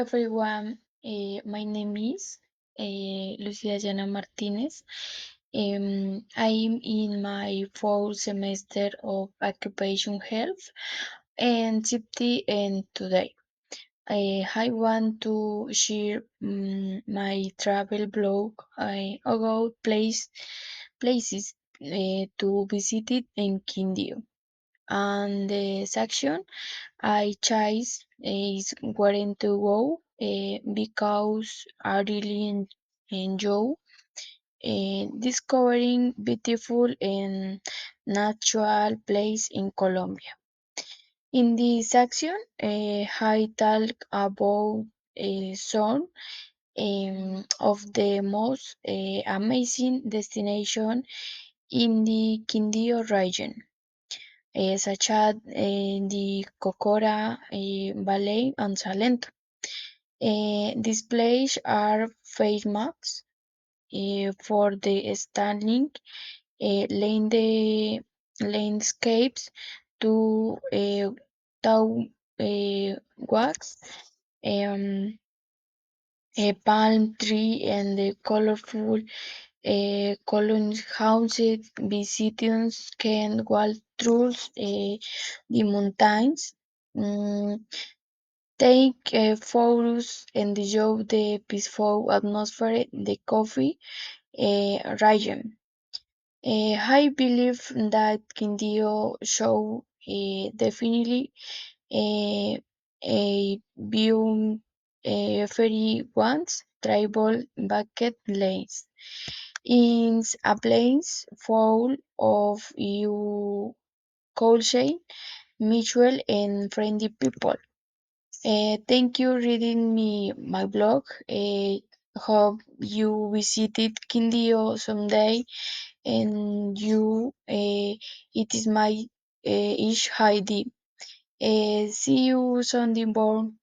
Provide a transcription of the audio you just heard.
Everyone. My name is Lucia Jana Martinez. I'm in my fourth semester of occupational health and safety, and today I want to share my travel blog about places to visit in Quindío. And the section I chose is where to go because I really enjoy discovering beautiful and natural place in Colombia. In this section, I talk about some of the most amazing destination in the Quindío region, such as the Cocora Valley and Salento. These places are famous for the stunning landscapes to tall wax, um, a palm tree, and the colorful column houses. Visitors can walk through the mountains. mm, Take photos and enjoy the peaceful atmosphere the coffee region. I believe that Quindío show definitely uh, a view very once travel bucket list. It's a place full of you culture, mutual and friendly people. Thank you reading me my blog. Hope you visited Quindío someday and you it is my ish Heidi. See you Sunday born.